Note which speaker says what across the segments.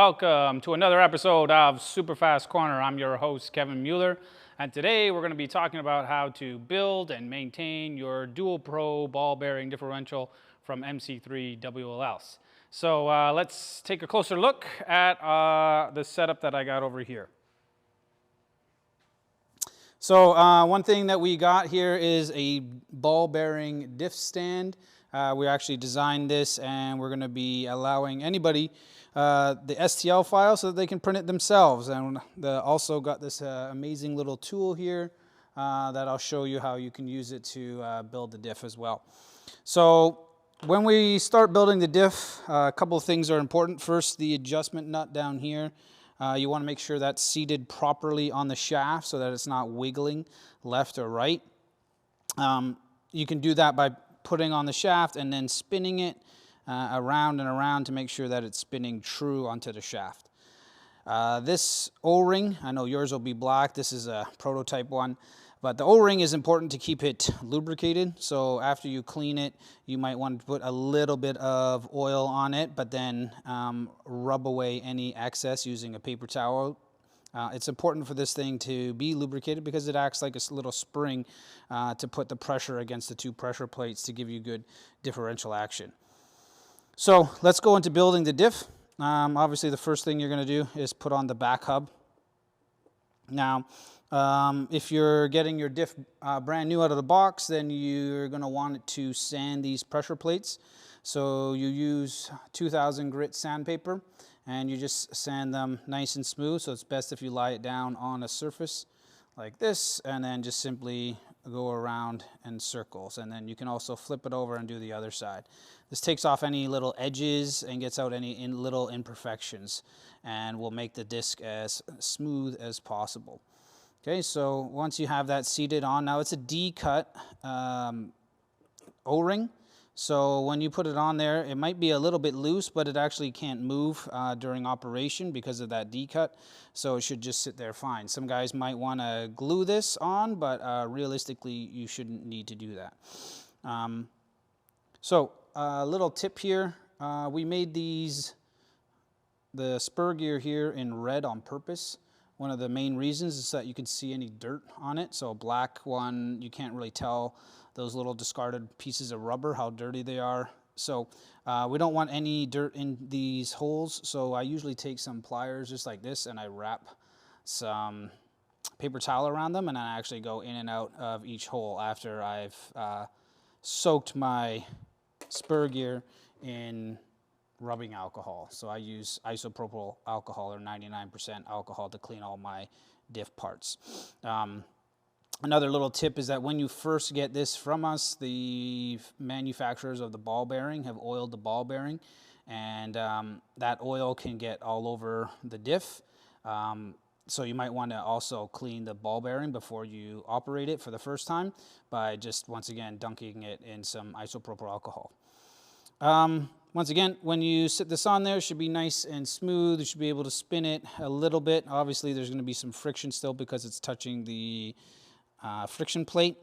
Speaker 1: welcome to another episode of Super Fast Corner. I'm your host, Kevin Mueller, and today we're going to be talking about how to build and maintain your dual pro ball bearing differential from MC3WLS. So let's take a closer look at the setup that I got over here. So one thing that we got here is a ball bearing diff stand. We actually designed this, and we're going to be allowing anybody the STL file so that they can print it themselves. And also got this amazing little tool here that I'll show you how you can use it to build the diff as well. So when we start building the diff, a couple of things are important. First, the adjustment nut down here. You want to make sure that's seated properly on the shaft so that it's not wiggling left or right. You can do that by putting on the shaft and then spinning it around and around to make sure that it's spinning true onto the shaft. This O-ring, I know yours will be black, this is a prototype one, but the O-ring is important to keep it lubricated. So after you clean it, you might want to put a little bit of oil on it, but then rub away any excess using a paper towel. It's important for this thing to be lubricated because it acts like a little spring to put the pressure against the two pressure plates to give you good differential action. So let's go into building the diff. Obviously the first thing you're going to do is put on the back hub. Now if you're getting your diff brand new out of the box, then you're going to want it to sand these pressure plates. So you use 2000 grit sandpaper and you just sand them nice and smooth. So it's best if you lie it down on a surface like this and then just simply go around in circles. And then you can also flip it over and do the other side. This takes off any little edges and gets out any little imperfections and will make the disc as smooth as possible. Okay, so once you have that seated on, now it's a D-cut O-ring. So when you put it on there, it might be a little bit loose, but it actually can't move during operation because of that D-cut. So it should just sit there fine. Some guys might want to glue this on, but realistically, you shouldn't need to do that. So a little tip here. We made the spur gear here in red on purpose. One of the main reasons is that you can see any dirt on it. So a black one, you can't really tell those little discarded pieces of rubber, how dirty they are. So we don't want any dirt in these holes. So I usually take some pliers just like this and I wrap some paper towel around them and I actually go in and out of each hole after I've soaked my spur gear in rubbing alcohol. So I use isopropyl alcohol or 99% alcohol to clean all my diff parts. Another little tip is that when you first get this from us, the manufacturers of the ball bearing have oiled the ball bearing, and that oil can get all over the diff. So you might want to also clean the ball bearing before you operate it for the first time by just, once again, dunking it in some isopropyl alcohol. Once again, when you sit this on there, it should be nice and smooth. You should be able to spin it a little bit. Obviously, there's going to be some friction still because it's touching the friction plate.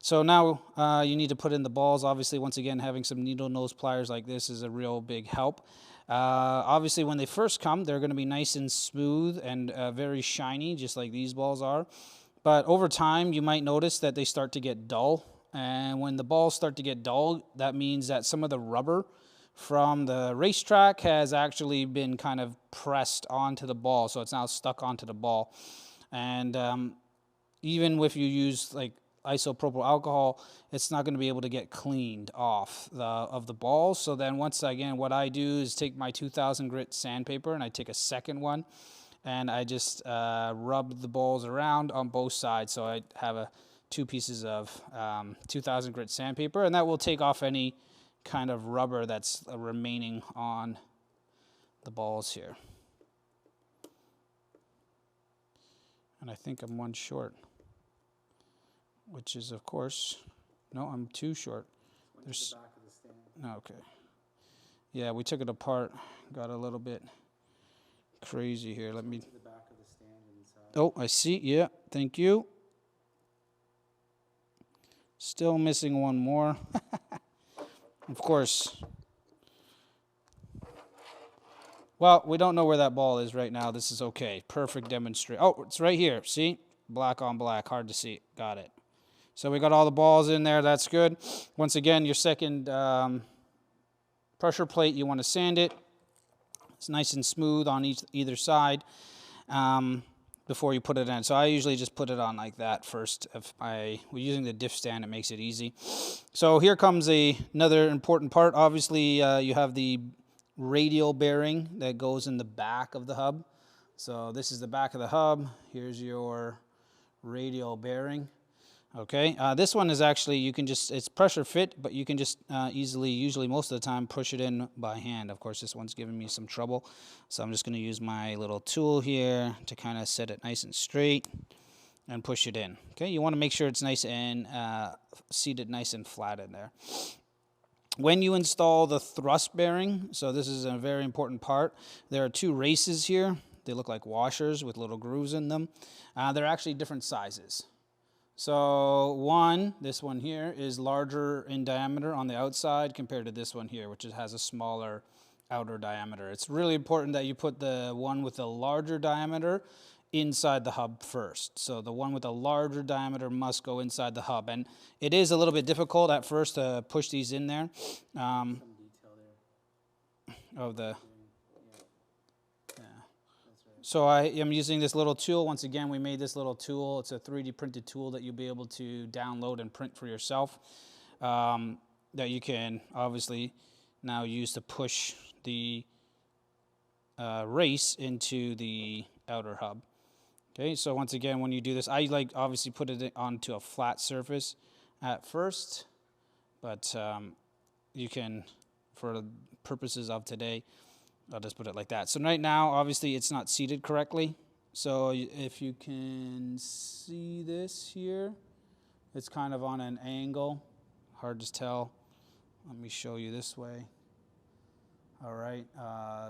Speaker 1: So now you need to put in the balls. Obviously, once again, having some needle nose pliers like this is a real big help. Obviously, when they first come, they're going to be nice and smooth and very shiny, just like these balls are. But over time, you might notice that they start to get dull. And when the balls start to get dull, that means that some of the rubber from the racetrack has actually been kind of pressed onto the ball. So it's now stuck onto the ball. And even if you use like isopropyl alcohol, it's not going to be able to get cleaned off of the balls. So then once again, what I do is take my 2000 grit sandpaper and I take a second one and I just rub the balls around on both sides. So I have two pieces of 2000 grit sandpaper, and that will take off any kind of rubber that's remaining on the balls here. And I think I'm one short, which is, of course, no, I'm two short. There's the back of the stand. Okay. Yeah, we took it apart, got a little bit crazy here. Let me. The back of the stand inside. Oh, I see. Yeah, thank you. Still missing one more. Of course, Well, we don't know where that ball is right now. This is okay. Perfect demonstrate. Oh, it's right here. See? Black on black. Hard to see. Got it. So we got all the balls in there. That's good. Once again, your second pressure plate, you want to sand it. It's nice and smooth on either side before you put it in. So I usually just put it on like that first. If we're using the diff stand, it makes it easy. So here comes another important part. Obviously, you have the radial bearing that goes in the back of the hub. So this is the back of the hub. Here's your radial bearing. Okay, this one is actually, you can just, it's pressure fit, but you can just easily, usually most of the time, push it in by hand. Of course, this one's giving me some trouble. So I'm just going to use my little tool here to kind of set it nice and straight and push it in. Okay, you want to make sure it's nice and seated nice and flat in there. When you install the thrust bearing, so this is a very important part, there are two races here. They look like washers with little grooves in them. They're actually different sizes. So this one here is larger in diameter on the outside compared to this one here, which has a smaller outer diameter. It's really important that you put the one with the larger diameter inside the hub first. So the one with the larger diameter must go inside the hub. And it is a little bit difficult at first to push these in there. So I am using this little tool. Once again, we made this little tool. It's a 3D printed tool that you'll be able to download and print for yourself that you can obviously now use to push the race into the outer hub. Okay, so once again, when you do this, I obviously put it onto a flat surface at first, but you can, for the purposes of today, I'll just put it like that. So right now, obviously, it's not seated correctly. So if you can see this here, it's kind of on an angle. Hard to tell. Let me show you this way. All right.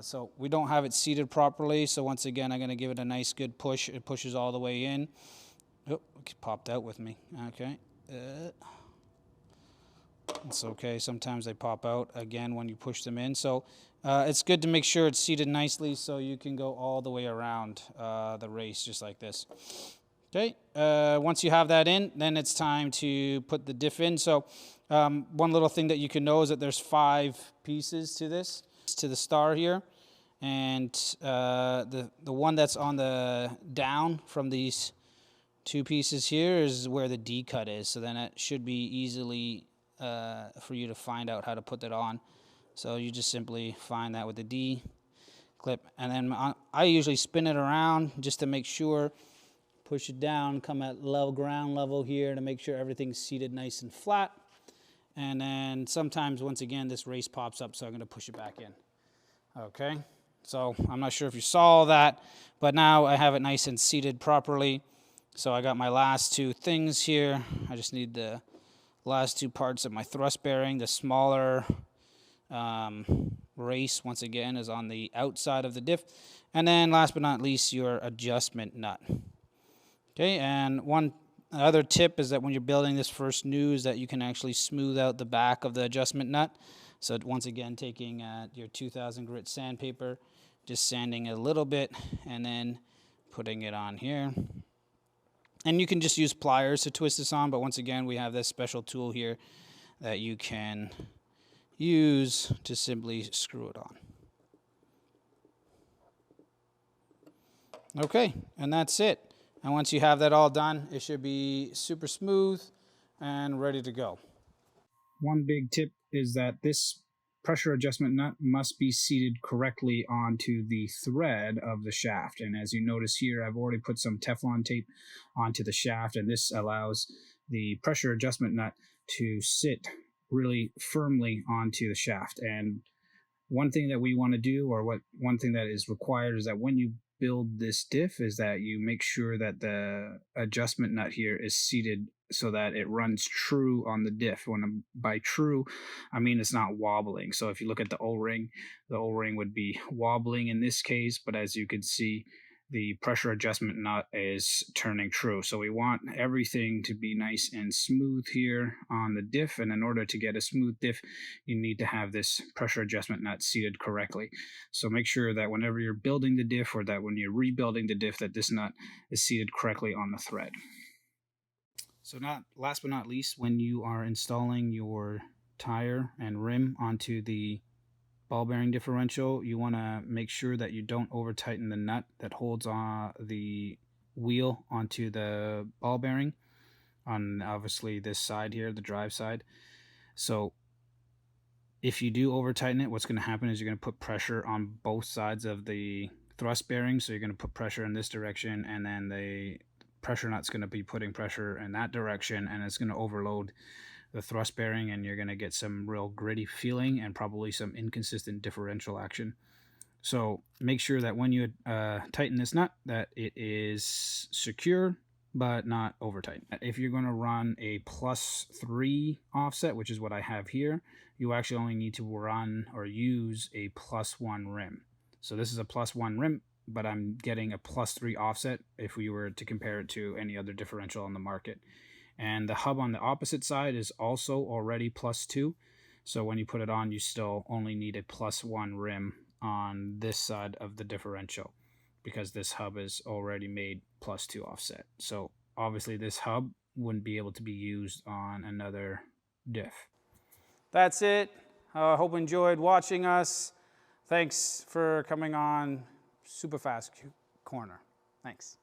Speaker 1: So we don't have it seated properly. So once again, I'm going to give it a nice good push. It pushes all the way in. Oh, it popped out with me. Okay. It's okay. Sometimes they pop out again when you push them in. So it's good to make sure it's seated nicely so you can go all the way around the race just like this. Okay. Once you have that in, then it's time to put the diff in. So one little thing that you can know is that there's 5 pieces to this, to the star here. And the one that's on the down from these 2 pieces here is where the D cut is. So then it should be easily for you to find out how to put that on. So you just simply find that with the D clip. And then I usually spin it around just to make sure, push it down, come at low ground level here to make sure everything's seated nice and flat. And then sometimes, once again, this race pops up, so I'm going to push it back in. Okay, so I'm not sure if you saw that, but now I have it nice and seated properly. So I got my last 2 things here. I just need the last 2 parts of my thrust bearing. The smaller race, once again, is on the outside of the diff. And then last but not least, your adjustment nut. Okay, and one other tip is that when you're building this first new is that you can actually smooth out the back of the adjustment nut. So once again, taking your 2000 grit sandpaper, just sanding it a little bit, and then putting it on here. And you can just use pliers to twist this on, but once again, we have this special tool here that you can use to simply screw it on. Okay, and that's it. And once you have that all done, it should be super smooth and ready to go. One big tip is that this pressure adjustment nut must be seated correctly onto the thread of the shaft. And as you notice here, I've already put some Teflon tape onto the shaft, and this allows the pressure adjustment nut to sit really firmly onto the shaft. And one thing that we want to do, or one thing that is required, is that when you build this diff is that you make sure that the adjustment nut here is seated so that it runs true on the diff. By true, I mean it's not wobbling. So if you look at the O-ring would be wobbling in this case, but as you can see, the pressure adjustment nut is turning true. So we want everything to be nice and smooth here on the diff, and in order to get a smooth diff, you need to have this pressure adjustment nut seated correctly. So make sure that whenever you're building the diff, or that when you're rebuilding the diff, that this nut is seated correctly on the thread. So last but not least, when you are installing your tire and rim onto the ball bearing differential, you want to make sure that you don't over tighten the nut that holds the wheel onto the ball bearing on obviously this side here, the drive side. So if you do over tighten it, what's going to happen is you're going to put pressure on both sides of the thrust bearing. So you're going to put pressure in this direction, and then the pressure nut's going to be putting pressure in that direction, and it's going to overload the thrust bearing, and you're going to get some real gritty feeling and probably some inconsistent differential action. So make sure that when you tighten this nut, that it is secure but not over tight. If you're going to run a +3 offset, which is what I have here, you actually only need to run or use a +1 rim. So this is a +1 rim, but I'm getting a +3 offset if we were to compare it to any other differential on the market. And the hub on the opposite side is also already +2. So when you put it on, you still only need a +1 rim on this side of the differential, because this hub is already made +2 offset. So obviously this hub wouldn't be able to be used on another diff. That's it. I hope you enjoyed watching us. Thanks for coming on Super Fast Corner. Thanks.